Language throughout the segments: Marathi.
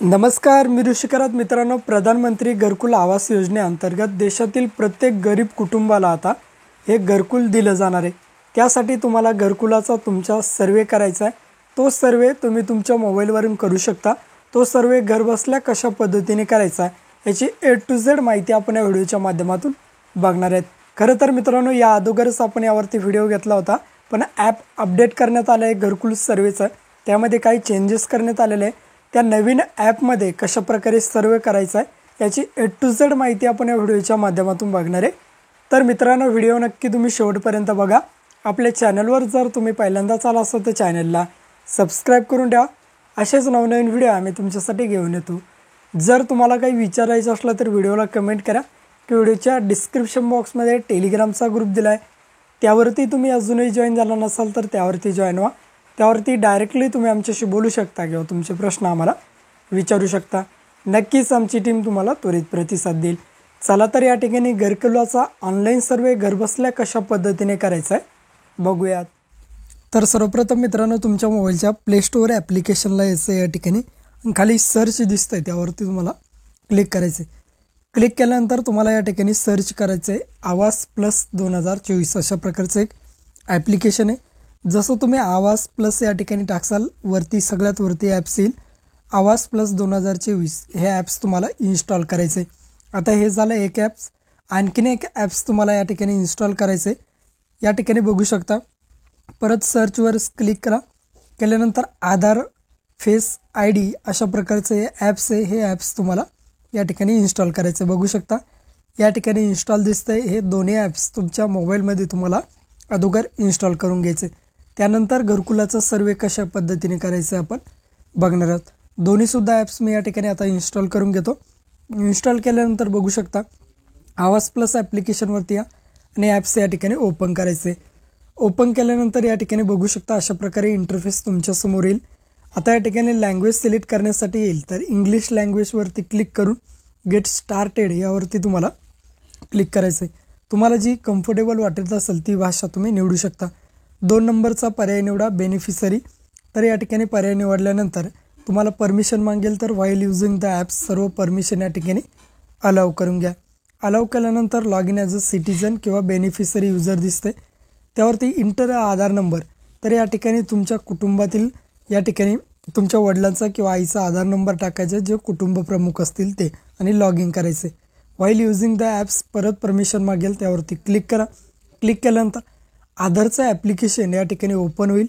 नमस्कार, मी ऋषिकरात. मित्रांनो, प्रधानमंत्री घरकुल आवास योजनेअंतर्गत देशातील प्रत्येक गरीब कुटुंबाला आता हे घरकुल दिलं जाणार आहे. त्यासाठी तुम्हाला घरकुलाचा तुमचा सर्वे करायचा आहे. तो सर्वे तुम्ही तुमच्या मोबाईलवरून करू शकता. तो सर्वे घरबसल्या कशा पद्धतीने करायचा आहे याची A to Z माहिती आपण या व्हिडिओच्या माध्यमातून बघणार आहेत. खरं तर मित्रांनो, या अगोदरच आपण यावरती व्हिडिओ घेतला होता, पण ॲप अपडेट करण्यात आलं आहे घरकुल सर्वेचं. त्यामध्ये काही चेंजेस करण्यात आलेले आहे. त्या नवीन ॲपमध्ये कशाप्रकारे सर्वे करायचा आहे याची A to Z माहिती आपण या व्हिडिओच्या माध्यमातून बघणार आहे. तर मित्रांनो, व्हिडिओ नक्की तुम्ही शेवटपर्यंत बघा. आपल्या चॅनलवर जर तुम्ही पहिल्यांदाच आला असाल तर चॅनलला सबस्क्राईब करून द्या. असेच नवनवीन व्हिडिओ आम्ही तुमच्यासाठी घेऊन येतो. जर तुम्हाला काही विचारायचं असलं तर व्हिडिओला कमेंट करा, की व्हिडिओच्या डिस्क्रिप्शन बॉक्समध्ये टेलिग्रामचा ग्रुप दिला आहे, त्यावरती तुम्ही अजूनही जॉईन झाला नसाल तर त्यावरती जॉईन व्हा. त्यावरती डायरेक्टली तुम्ही आमच्याशी बोलू शकता किंवा तुमचे प्रश्न आम्हाला विचारू शकता. नक्कीच आमची टीम तुम्हाला त्वरित प्रतिसाद देईल. चला तर या ठिकाणी घरकुलाचा ऑनलाईन सर्वे घरबसल्या कशा पद्धतीने करायचा आहे बघूयात. तर सर्वप्रथम मित्रांनो, तुमच्या मोबाईलच्या प्ले स्टोअर ॲप्लिकेशनला यायचं. या ठिकाणी खाली सर्च दिसतं आहे, त्यावरती तुम्हाला क्लिक करायचं आहे. क्लिक केल्यानंतर तुम्हाला या ठिकाणी सर्च करायचं आहे आवास प्लस 2024 अशा प्रकारचं एक ॲप्लिकेशन आहे. जसं तुम्ही आवास प्लस या ठिकाणी टाकसाल, वरती सगळ्यात वरती ॲप्स येईल आवास प्लस 2024. हे ॲप्स तुम्हाला इन्स्टॉल करायचे आहे. आता हे झालं एक ॲप्स. आणखीन एक ॲप्स तुम्हाला या ठिकाणी इन्स्टॉल करायचं आहे. या ठिकाणी बघू शकता. परत सर्चवर क्लिक करा. केल्यानंतर आधार फेस ID अशा प्रकारचे हे ॲप्स आहे. हे ॲप्स तुम्हाला या ठिकाणी इन्स्टॉल करायचे बघू शकता. या ठिकाणी इन्स्टॉल दिसतं आहे. हे दोन्ही ॲप्स तुमच्या मोबाईलमध्ये तुम्हाला अगोदर इन्स्टॉल करून घ्यायचे. त्यानंतर घरकुलाचा सर्वे कशा पद्धतीने करायचं आपण बघणार आहोत. दोन्हीसुद्धा ॲप्स मी या ठिकाणी आता इन्स्टॉल करून घेतो. इन्स्टॉल केल्यानंतर बघू शकता आवास प्लस ॲप्लिकेशनवरती या आणि ॲप्स या ठिकाणी ओपन करायचे. ओपन केल्यानंतर या ठिकाणी बघू शकता अशा प्रकारे इंटरफेस तुमच्यासमोर येईल. आता या ठिकाणी लँग्वेज सिलेक्ट करण्यासाठी येईल, तर इंग्लिश लँग्वेजवरती क्लिक करून गेट स्टार्टेड यावरती तुम्हाला क्लिक करायचं आहे. तुम्हाला जी कम्फर्टेबल वाटत असेल ती भाषा तुम्ही निवडू शकता. 2 नंबरचा पर्याय निवडा बेनिफिशरी. तर या ठिकाणी पर्याय निवडल्यानंतर तुम्हाला परमिशन मागेल, तर व्हाईल युजिंग द ॲप्स सर्व परमिशन या ठिकाणी अलाव करून घ्या. अलाव केल्यानंतर log in as a citizen किंवा बेनिफिशरी युजर दिसते, त्यावरती इंटर आधार नंबर. तर या ठिकाणी तुमच्या कुटुंबातील या ठिकाणी तुमच्या वडिलांचा किंवा आईचा आधार नंबर टाकायचा, जे कुटुंब प्रमुख असतील ते, आणि लॉग इन करायचे. व्हाईल युजिंग द ॲप्स परत परमिशन मागेल, त्यावरती क्लिक करा. क्लिक केल्यानंतर आधारचं ॲप्लिकेशन या ठिकाणी ओपन होईल.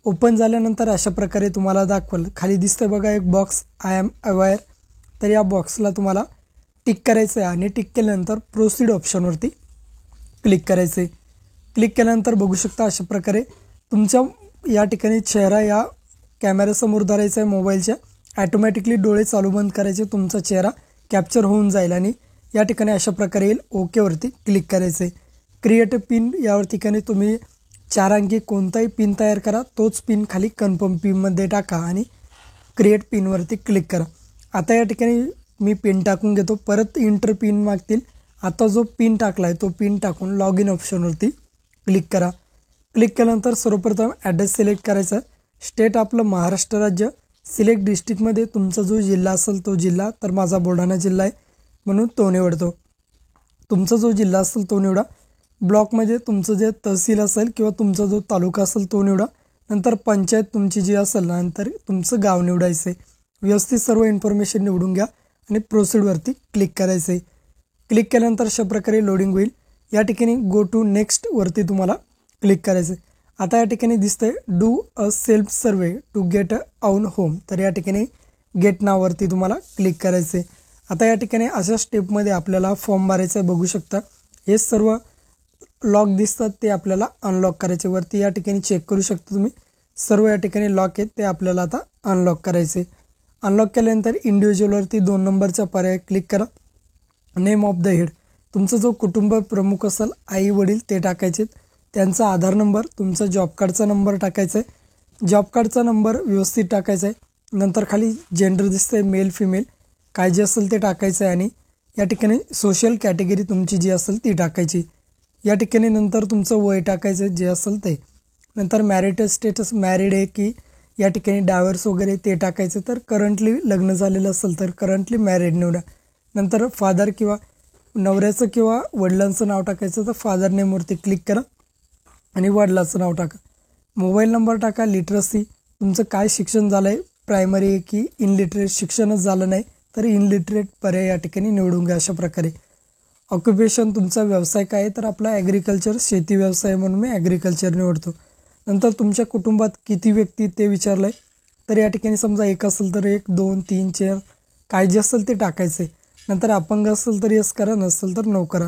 ओपन झाल्यानंतर अशा प्रकारे तुम्हाला दाखवलं. खाली दिसतं बघा एक बॉक्स, आय एम अवेअर. तर या बॉक्सला तुम्हाला टिक करायचं आहे आणि टिक केल्यानंतर प्रोसीड ऑप्शनवरती क्लिक करायचं आहे. क्लिक केल्यानंतर बघू शकता अशा प्रकारे तुमच्या या ठिकाणी चेहरा या कॅमेऱ्यासमोर धरायचा आहे मोबाईलच्या. ॲटोमॅटिकली डोळे चालू बंद करायचे, तुमचा चेहरा कॅप्चर होऊन जाईल आणि या ठिकाणी अशा प्रकारे येईल. ओकेवरती क्लिक करायचं आहे. क्रिएट अ पिन या ठिकाणी तुम्ही 4 अंकी कोणताही पिन तयार करा, तोच पिन खाली कन्फर्म पिनमध्ये टाका आणि क्रिएट पिनवरती क्लिक करा. आता या ठिकाणी मी पिन टाकून घेतो. परत इंटर पिन मागतील. आता जो पिन टाकला आहे तो पिन टाकून लॉग इन ऑप्शनवरती क्लिक करा. क्लिक केल्यानंतर सर्वप्रथम ॲड्रेस सिलेक्ट करायचा. स्टेट आपलं महाराष्ट्र राज्य. सिलेक्ट डिस्ट्रिक्टमध्ये तुमचा जो जिल्हा असेल तो जिल्हा, तर माझा बुलढाणा जिल्हा आहे म्हणून तो निवडतो. तुमचा जो जिल्हा असेल तो निवडा. ब्लॉकमध्ये तुमचं जे तहसील असेल किंवा तुमचा जो तालुका असेल तो निवडा. नंतर पंचायत तुमची जी असेल, नंतर तुमचं गाव निवडायचं आहे. व्यवस्थित सर्व इन्फॉर्मेशन निवडून घ्या आणि प्रोसीडवरती क्लिक करायचं आहे. क्लिक केल्यानंतर अशा प्रकारे लोडिंग होईल. या ठिकाणी गो टू नेक्स्टवरती तुम्हाला क्लिक करायचं आहे. आता या ठिकाणी दिसतंय do a self survey to get a own home. तर या ठिकाणी गेट नाववरती तुम्हाला क्लिक करायचं आहे. आता या ठिकाणी अशा स्टेपमध्ये आपल्याला फॉर्म भरायचा आहे. बघू शकता हे सर्व लॉक दिसतात, ते आपल्याला अनलॉक करायचे. वरती या ठिकाणी चेक करू शकता तुम्ही, सर्व या ठिकाणी लॉक आहेत, ते आपल्याला आता अनलॉक करायचे. अनलॉक केल्यानंतर इंडिव्हिज्युअलवरती 2 नंबरचा पर्याय क्लिक करा. नेम ऑफ द हेड, तुमचं जो कुटुंब प्रमुख असेल, आई वडील, ते टाकायचे. त्यांचा आधार नंबर, तुमचा जॉब कार्डचा नंबर टाकायचा आहे. जॉब कार्डचा नंबर व्यवस्थित टाकायचा आहे. नंतर खाली जेंडर दिसतंय, मेल फिमेल, काय जे असेल ते टाकायचं आहे आणि या ठिकाणी सोशल कॅटेगरी तुमची जी असेल ती टाकायची. या ठिकाणी नंतर तुमचं वय टाकायचं जे असेल ते. नंतर मॅरिटल स्टेटस, मॅरिड आहे की या ठिकाणी डायव्हर्स वगैरे ते टाकायचं, तर करंटली लग्न झालेलं असेल तर करंटली मॅरिड निवडा. नंतर फादर किंवा नवऱ्याचं किंवा वडिलांचं नाव टाकायचं, तर फादर नेमवरती क्लिक करा आणि वडिलाचं नाव टाका. मोबाईल नंबर टाका. लिटरसी तुमचं काय शिक्षण झालं आहे, प्रायमरी आहे की इनलिटरेट, शिक्षणच झालं नाही तर इनलिटरेट पर्याय या ठिकाणी निवडून घ्या. अशा प्रकारे ऑक्युपेशन तुमचा व्यवसाय काय आहे, तर आपला ॲग्रिकल्चर, शेती व्यवसाय म्हणून मी ॲग्रिकल्चर निवडतो. नंतर तुमच्या कुटुंबात किती व्यक्ती ते विचारलं आहे, तर या ठिकाणी समजा एक असेल तर 1 2 3 4 काय जे असेल ते टाकायचं आहे. नंतर अपंग असेल तर यस करा, नसेल तर नो करा.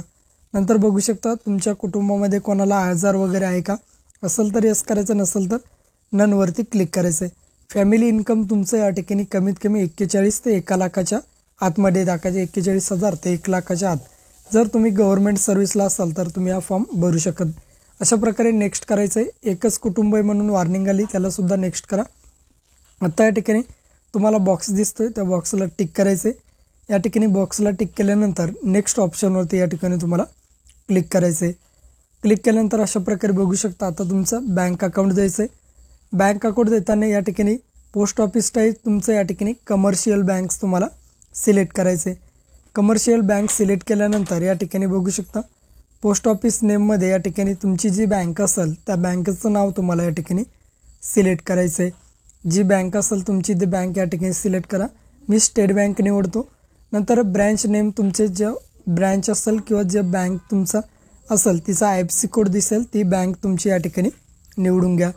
नंतर बघू शकता तुमच्या कुटुंबामध्ये कोणाला आजार वगैरे आहे का, असेल तर यस करायचं, नसेल तर ननवरती क्लिक करायचं आहे. फॅमिली इन्कम तुमचं या ठिकाणी कमीत कमी 41 ते 1 लाखाच्या आतमध्ये टाकायचे, 41,000 ते 1 लाखाच्या आत. जर तुम्ही गव्हर्नमेंट सर्व्हिसला असाल तर तुम्ही हा फॉर्म भरू शकत. अशा प्रकारे नेक्स्ट करायचं आहे. एकच कुटुंब आहे म्हणून वॉर्निंग आली, त्यालासुद्धा नेक्स्ट करा. आता या ठिकाणी तुम्हाला बॉक्स दिसतोय, त्या बॉक्सला टिक करायचं आहे. या ठिकाणी बॉक्सला टिक केल्यानंतर नेक्स्ट ऑप्शनवरती या ठिकाणी तुम्हाला क्लिक करायचं आहे. क्लिक केल्यानंतर अशा प्रकारे बघू शकता आता तुमचं बँक अकाउंट द्यायचं आहे. बँक अकाउंट देताना या ठिकाणी पोस्ट ऑफिस टाईप तुमचं या ठिकाणी कमर्शियल बँक्स तुम्हाला सिलेक्ट करायचे. कमर्शियल बँक सिलेक्ट केल्यानंतर या ठिकाणी बघू शकता पोस्ट ऑफिस नेममध्ये या ठिकाणी तुमची जी बँक असेल त्या बँकेचं नाव तुम्हाला या ठिकाणी सिलेक्ट करायचं आहे. जी बँक असेल तुमची ती बँक या ठिकाणी सिलेक्ट करा. मी स्टेट बँक निवडतो. नंतर ब्रँच नेम तुमचे जे ब्रँच असेल किंवा जे बँक तुमचा असेल तिचा IFSC कोड दिसेल ती बँक तुमची या ठिकाणी निवडून घ्या.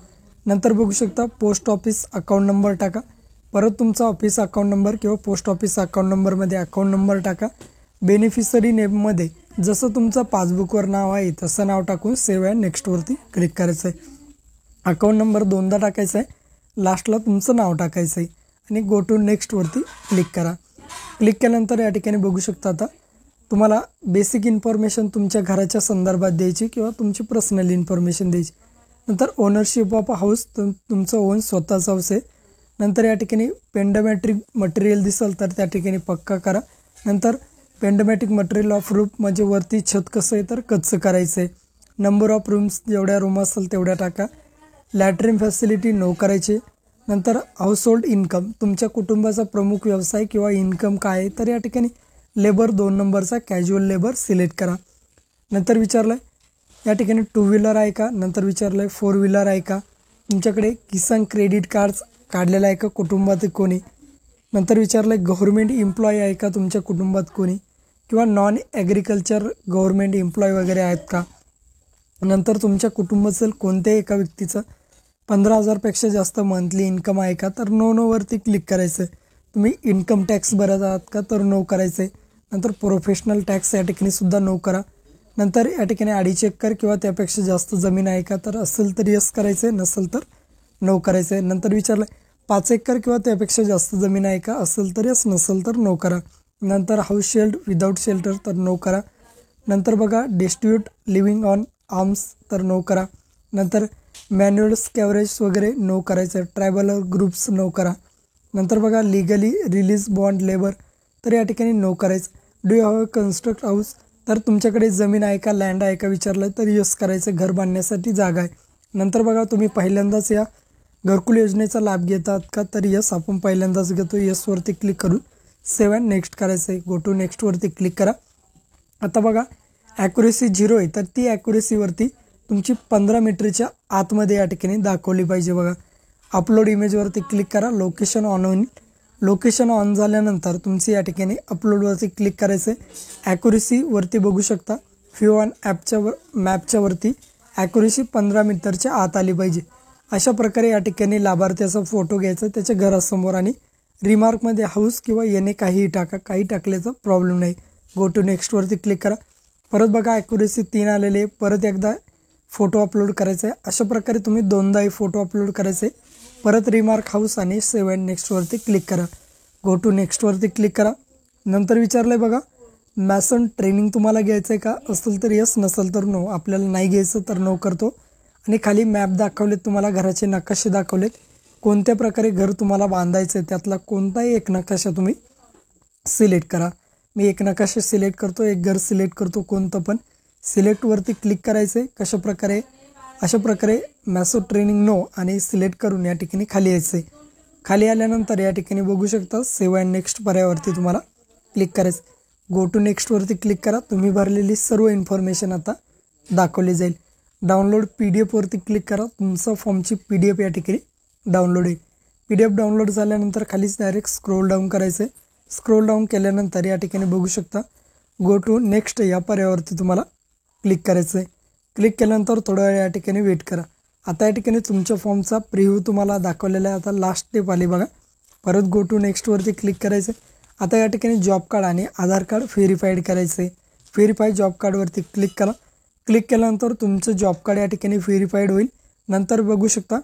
नंतर बघू शकता पोस्ट ऑफिस अकाउंट नंबर टाका. परत तुमचा ऑफिस अकाउंट नंबर किंवा पोस्ट ऑफिस अकाउंट नंबरमध्ये अकाउंट नंबर टाका. बेनिफिशरी नेममध्ये जसं तुमचं पासबुकवर नाव आहे तसं नाव टाकून सेव्ह अँड नेक्स्टवरती क्लिक करायचं आहे. अकाउंट नंबर 2दा टाकायचा आहे. लास्टला तुमचं नाव टाकायचं आहे आणि गो टू नेक्स्टवरती क्लिक करा. क्लिक केल्यानंतर या ठिकाणी बघू शकता आता तुम्हाला बेसिक इन्फॉर्मेशन तुमच्या घराच्या संदर्भात द्यायची किंवा तुमची पर्सनल इन्फॉर्मेशन द्यायची. नंतर ओनरशिप ऑफ हाऊस तुमचं ओन स्वतःचं हाऊस आहे. नंतर या ठिकाणी पेंडोमॅट्रिक मटेरियल दिसेल तर त्या ठिकाणी पक्का करा. नंतर पेंडोमॅटिक मटेरियल ऑफ रूफ म्हणजे वरती छत कसं आहे तर कच्चं करायचं आहे. नंबर ऑफ रूम्स जेवढ्या रूम असेल तेवढ्या टाका. लॅट्रिन फॅसिलिटी नो करायची. नंतर हाऊसहोल्ड इन्कम तुमच्या कुटुंबाचा प्रमुख व्यवसाय किंवा इन्कम काय आहे तर या ठिकाणी लेबर 2 नंबरचा कॅज्युअल लेबर सिलेक्ट करा. नंतर विचारलं आहे या ठिकाणी 2 व्हीलर आहे का, नंतर विचारलं आहे 4 व्हीलर आहे का, तुमच्याकडे किसान क्रेडिट कार्ड्स काढलेलं आहे का कुटुंबात कोणी, नंतर विचारलं आहे गव्हर्मेंट एम्प्लॉई आहे का तुमच्या कुटुंबात कोणी किंवा नॉन ॲग्रिकल्चर गव्हर्मेंट एम्प्लॉई वगैरे आहेत का. नंतर तुमच्या कुटुंबातील कोणत्याही एका व्यक्तीचं 15,000पेक्षा जास्त मंथली इन्कम आहे का तर नोवरती क्लिक करायचं आहे. तुम्ही इन्कम टॅक्स भरत आहात का तर नो करायचं आहे. नंतर प्रोफेशनल टॅक्स या ठिकाणी सुद्धा नो करा. नंतर या ठिकाणी 2.5 एकर किंवा त्यापेक्षा जास्त जमीन आहे का तर असेल तर यस करायचं आहे, नसेल तर नो करायचं आहे. नंतर विचारलं 5 एकर किंवा त्यापेक्षा जास्त जमीन आहे का, असेल तर यस, नसेल तर नो करा. नंतर हाऊस शेल्ड विदाऊट शेल्टर तर नो करा. नंतर बघा डिस्ट्रीब्यूट लिव्हिंग ऑन आर्म्स तर नो करा. नंतर मॅन्युअल स्कॅवरेज वगैरे नो करायचं आहे. ट्रायबल ग्रुप्स नो करा. नंतर बघा लिगली रिलीज बॉन्ड लेबर तर या ठिकाणी नो करायचं. Do you have a construct house तर तुमच्याकडे जमीन आहे का, लँड आहे का विचारलं तर यस करायचं, घर बांधण्यासाठी जागा आहे. नंतर बघा तुम्ही पहिल्यांदाच या घरकुल योजनेचा लाभ घेतात का तर यस, आपण पहिल्यांदाच घेतो. यसवरती क्लिक करून सेव्ह अँड नेक्स्ट करायचं आहे. गो टू नेक्स्टवरती क्लिक करा. आता बघा ॲक्युरेसी 0 आहे तर ती ॲक्युरेसीवरती तुमची 15 मीटरच्या आतमध्ये या ठिकाणी दाखवली पाहिजे. बघा अपलोड इमेजवरती क्लिक करा. लोकेशन ऑन होईल. लोकेशन ऑन झाल्यानंतर तुमची या ठिकाणी अपलोडवरती क्लिक करायचं आहे. ॲक्युरेसीवरती बघू शकता फ्यू ऑन ॲपच्या मॅपच्यावरती ॲक्युरेसी 15 मीटरच्या आत आली पाहिजे. अशा प्रकारे या ठिकाणी लाभार्थ्याचा फोटो घ्यायचा त्याच्या घरासमोर आणि रिमार्कमध्ये हाऊस किंवा येणे काहीही टाका, काही टाकल्याचा प्रॉब्लेम नाही. गो टू नेक्स्टवरती क्लिक करा. परत बघा ॲक्युरेसी 3 आलेले, परत एकदा फोटो अपलोड करायचा आहे. अशा प्रकारे तुम्ही 2दाही फोटो अपलोड करायचे. परत रिमार्क हाऊस आणि सेव्ह अँड नेक्स्टवरती क्लिक करा. गो टू नेक्स्टवरती क्लिक करा. नंतर विचारलं आहे बघा मॅसन ट्रेनिंग तुम्हाला घ्यायचं आहे का, असेल तर यस, नसेल तर नो. आपल्याला नाही घ्यायचं तर नो करतो. आणि खाली मॅप दाखवलेत, तुम्हाला घराचे नकाशे दाखवलेत, कोणत्या प्रकारे घर तुम्हाला बांधायचं आहे त्यातला कोणताही एक नकाशा तुम्ही सिलेक्ट करा. मी एक नकाशा सिलेक्ट करतो, एक घर सिलेक्ट करतो, कोणतं पण सिलेक्टवरती क्लिक करायचं आहे. कशाप्रकारे अशा प्रकारे मॅसो ट्रेनिंग नो आणि सिलेक्ट करून या ठिकाणी खाली यायचं आहे. खाली आल्यानंतर या ठिकाणी बघू शकता सेव्ह अँड नेक्स्ट पर्यायावरती तुम्हाला क्लिक करायचं. गो टू नेक्स्टवरती क्लिक करा. तुम्ही भरलेली सर्व इन्फॉर्मेशन आता दाखवली जाईल. डाउनलोड PDF वरती क्लिक करा. तुमचा फॉर्मची PDF या ठिकाणी डाउनलोड आहे. PDF डाउनलोड झाल्यानंतर खालीच डायरेक्ट स्क्रोल डाऊन करायचं आहे. स्क्रोल डाऊन केल्यानंतर या ठिकाणी बघू शकता गो टू नेक्स्ट या पर्यायावरती तुम्हाला क्लिक करायचं आहे. क्लिक केल्यानंतर थोडा वेळ या ठिकाणी वेट करा. आता या ठिकाणी तुमच्या फॉर्मचा प्रिव्ह्यू तुम्हाला दाखवलेला आहे. आता लास्ट स्टेप आली बघा. परत गो टू नेक्स्टवरती क्लिक करायचं आहे. आता या ठिकाणी जॉब कार्ड आणि आधार कार्ड व्हेरीफाईड करायचं आहे. व्हेरीफाय जॉब कार्डवरती क्लिक करा. क्लिक केल्यानंतर तुमचं जॉब कार्ड या ठिकाणी व्हेरीफाईड होईल. नंतर बघू शकता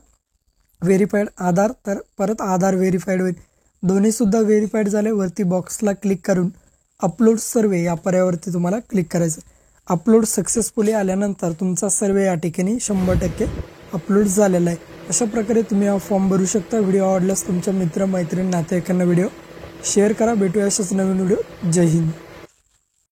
व्हेरीफाईड आधार, तर परत आधार व्हेरीफाईड होईल. दोन्हीसुद्धा व्हेरीफाईड झाले. वरती बॉक्सला क्लिक करून अपलोड सर्वे या पर्यायावरती तुम्हाला क्लिक करायचं. अपलोड सक्सेसफुली आल्यानंतर तुमचा सर्वे या ठिकाणी 100% अपलोड झालेला आहे. अशा प्रकारे तुम्ही हा फॉर्म भरू शकता. व्हिडिओ आवडल्यास तुमच्या मित्र मैत्रीण नातेवाईकांना व्हिडिओ शेअर करा. भेटूया अशाच नवीन व्हिडिओ. जय हिंद.